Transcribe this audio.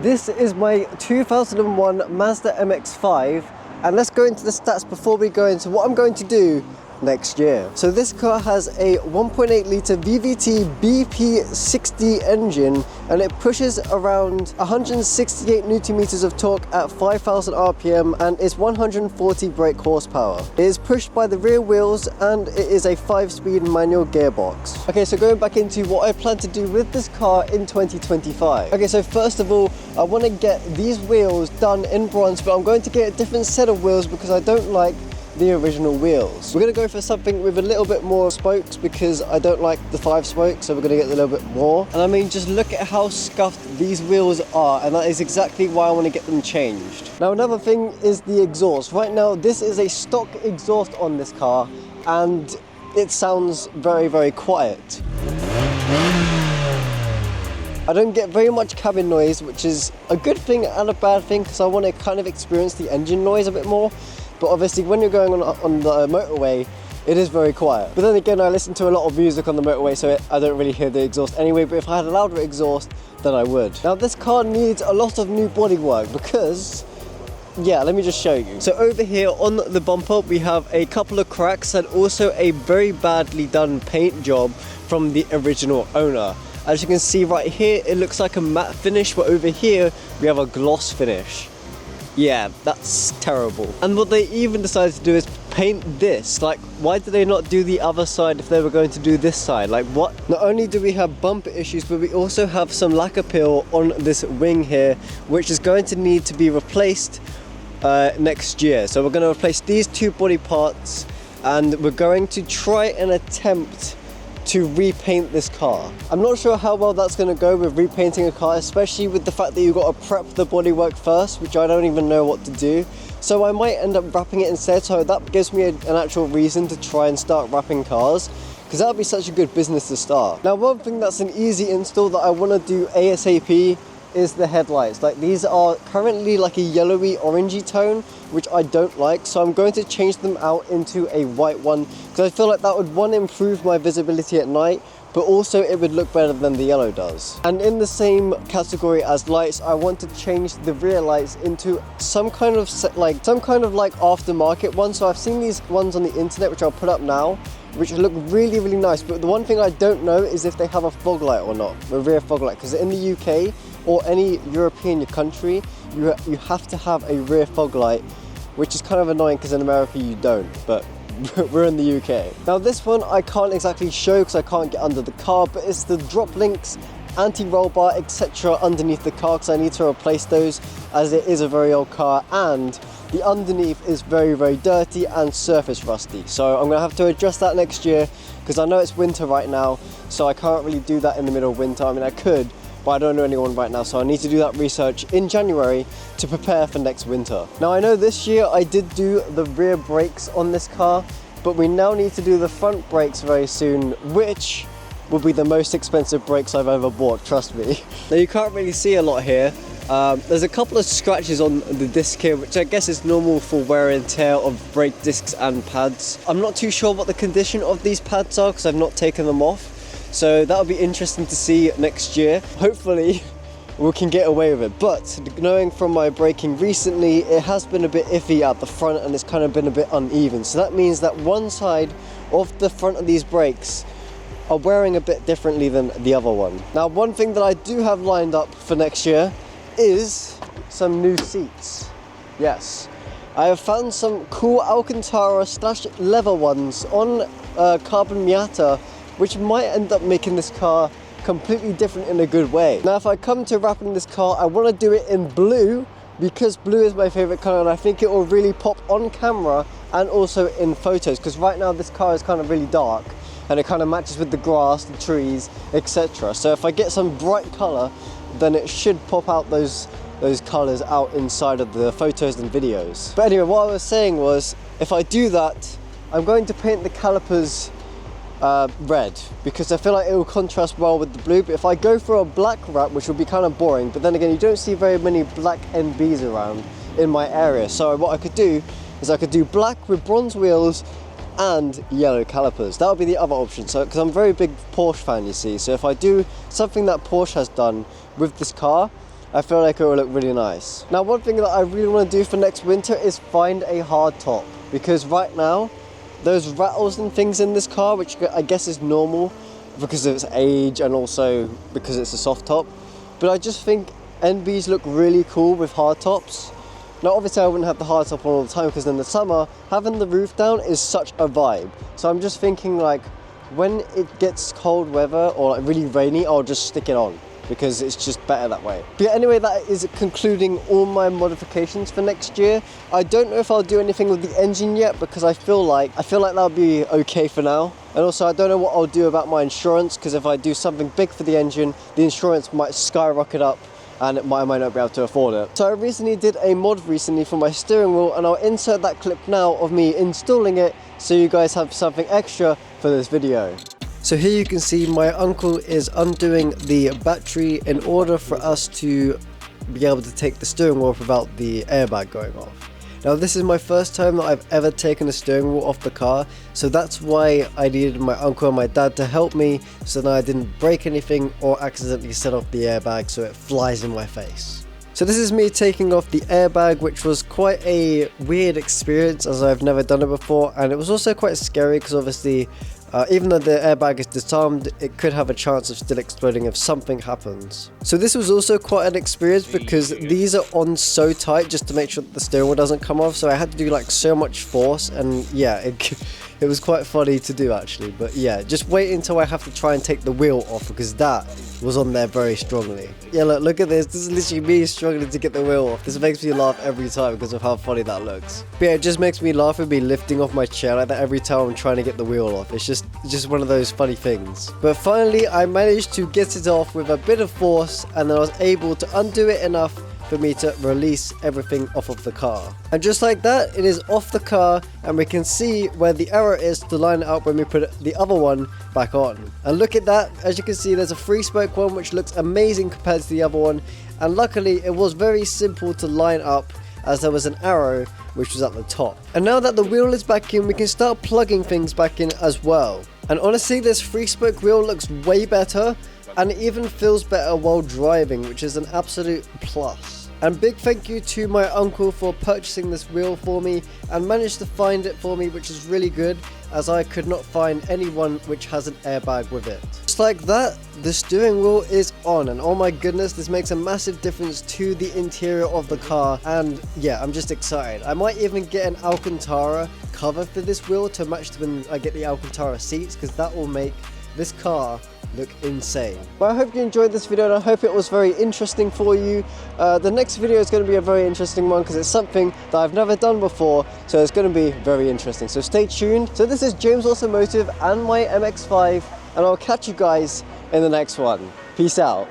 This is my 2001 Mazda MX-5, and let's go into the stats before we go into what I'm going to do next year. So this car has a 1.8 litre VVT BP60 engine, and it pushes around 168 Newton meters of torque at 5,000 RPM and is 140 brake horsepower. It is pushed by the rear wheels and it is a 5-speed manual gearbox. Okay, so going back into what I plan to do with this car in 2025. Okay, so first of all, I want to get these wheels done in bronze, but I'm going to get a different set of wheels because I don't like the original wheels. We're going to go for something with a little bit more spokes because I don't like the 5 spokes, so we're going to get a little bit more. And I mean, just look at how scuffed these wheels are, and that is exactly why I want to get them changed. Now another thing is the exhaust. Right now this is a stock exhaust on this car and it sounds very, very quiet. I don't get very much cabin noise, which is a good thing and a bad thing because I want to kind of experience the engine noise a bit more. But obviously when you're going on the motorway, it is very quiet. But then again, I listen to a lot of music on the motorway, so I don't really hear the exhaust anyway, but if I had a louder exhaust, then I would. Now this car needs a lot of new bodywork because, yeah, let me just show you. So over here on the bumper, we have a couple of cracks and also a very badly done paint job from the original owner. As you can see right here, it looks like a matte finish, but over here, we have a gloss finish. Yeah, that's terrible. And what they even decided to do is paint this. Like, why did they not do the other side if they were going to do this side? Like, what? Not only do we have bumper issues, but we also have some lacquer peel on this wing here, which is going to need to be replaced next year. So we're going to replace these two body parts, and we're going to try and attempt to repaint this car. I'm not sure how well that's going to go with repainting a car, especially with the fact that you've got to prep the bodywork first, which I don't even know what to do. So I might end up wrapping it instead, so that gives me an actual reason to try and start wrapping cars, because that would be such a good business to start. Now one thing that's an easy install that I want to do ASAP is the headlights. Like, these are currently like a yellowy orangey tone, which I don't like, so I'm going to change them out into a white one because I feel like that would, one, improve my visibility at night, but also it would look better than the yellow does. And in the same category as lights, I want to change the rear lights into some kind of aftermarket one. So I've seen these ones on the internet, which I'll put up now, which look really, really nice. But the one thing I don't know is if they have a fog light or not, a rear fog light, because in the UK or any European country, you have to have a rear fog light, which is kind of annoying because in America you don't, but we're in the UK. Now this one I can't exactly show because I can't get under the car, but it's the drop links, anti-roll bar, etc. underneath the car, because I need to replace those as it is a very old car and the underneath is very, very dirty and surface rusty. So I'm gonna have to address that next year because I know it's winter right now, so I can't really do that in the middle of winter. I mean, I could, but I don't know anyone right now, so I need to do that research in January to prepare for next winter. Now I know this year I did do the rear brakes on this car, but we now need to do the front brakes very soon, which will be the most expensive brakes I've ever bought, trust me. Now you can't really see a lot here. There's a couple of scratches on the disc here, which I guess is normal for wear and tear of brake discs and pads. I'm not too sure what the condition of these pads are because I've not taken them off. So that'll be interesting to see next year. Hopefully we can get away with it. But knowing from my braking recently, it has been a bit iffy at the front and it's kind of been a bit uneven. So that means that one side of the front of these brakes are wearing a bit differently than the other one. Now one thing that I do have lined up for next year is some new seats. Yes, I have found some cool Alcantara / leather ones on carbon Miata, which might end up making this car completely different in a good way. Now if I come to wrapping this car, I want to do it in blue because blue is my favorite color and I think it will really pop on camera and also in photos, because right now this car is kind of really dark and it kind of matches with the grass, the trees, etc. So if I get some bright color, then it should pop out those colors out inside of the photos and videos. But anyway, what I was saying was, if I do that, I'm going to paint the calipers red because I feel like it will contrast well with the blue. But if I go for a black wrap, which will be kind of boring, but then again you don't see very many black NBs around in my area, so what I could do is I could do black with bronze wheels and yellow calipers. That would be the other option. So because I'm a very big Porsche fan, you see, so if I do something that Porsche has done with this car, I feel like it will look really nice. Now, one thing that I really want to do for next winter is find a hard top, because right now those rattles and things in this car, which I guess is normal because of its age and also because it's a soft top, but I just think NBs look really cool with hard tops. Now obviously I wouldn't have the hard top on all the time, because in the summer having the roof down is such a vibe. So I'm just thinking, like, when it gets cold weather or like really rainy, I'll just stick it on, because it's just better that way. But yeah, anyway, that is concluding all my modifications for next year. I don't know if I'll do anything with the engine yet, because I feel like that'll be okay for now. And also I don't know what I'll do about my insurance, because if I do something big for the engine, the insurance might skyrocket up and I might not be able to afford it. So I recently did a mod for my steering wheel, and I'll insert that clip now of me installing it so you guys have something extra for this video. So here you can see my uncle is undoing the battery in order for us to be able to take the steering wheel without the airbag going off. Now this is my first time that I've ever taken a steering wheel off the car, so that's why I needed my uncle and my dad to help me so that I didn't break anything or accidentally set off the airbag so it flies in my face. So this is me taking off the airbag, which was quite a weird experience as I've never done it before, and it was also quite scary because obviously even though the airbag is disarmed, it could have a chance of still exploding if something happens. So this was also quite an experience because these are on so tight just to make sure that the steering wheel doesn't come off, so I had to do like so much force, and yeah, it was quite funny to do actually. But yeah, just wait until I have to try and take the wheel off, because that was on there very strongly. Yeah, look at this. This is literally me struggling to get the wheel off. This makes me laugh every time because of how funny that looks. But yeah, it just makes me laugh with me lifting off my chair like that every time I'm trying to get the wheel off. It's just one of those funny things. But finally, I managed to get it off with a bit of force, and then I was able to undo it enough for me to release everything off of the car. And just like that, it is off the car, and we can see where the arrow is to line it up when we put the other one back on. And look at that, as you can see, there's a free spoke one which looks amazing compared to the other one, and luckily it was very simple to line up as there was an arrow which was at the top. And now that the wheel is back in, we can start plugging things back in as well. And honestly, this free spoke wheel looks way better, and it even feels better while driving, which is an absolute plus. And big thank you to my uncle for purchasing this wheel for me and managed to find it for me, which is really good, as I could not find anyone which has an airbag with it. Just like that, the steering wheel is on, and oh my goodness, this makes a massive difference to the interior of the car, and yeah, I'm just excited. I might even get an Alcantara cover for this wheel to match to when I get the Alcantara seats, because that will make this car look insane. But I hope you enjoyed this video, and I hope it was very interesting for you. The next video is going to be a very interesting one because it's something that I've never done before, so it's going to be very interesting, so stay tuned. So this is James Automotive and my MX-5, and I'll catch you guys in the next one. Peace out.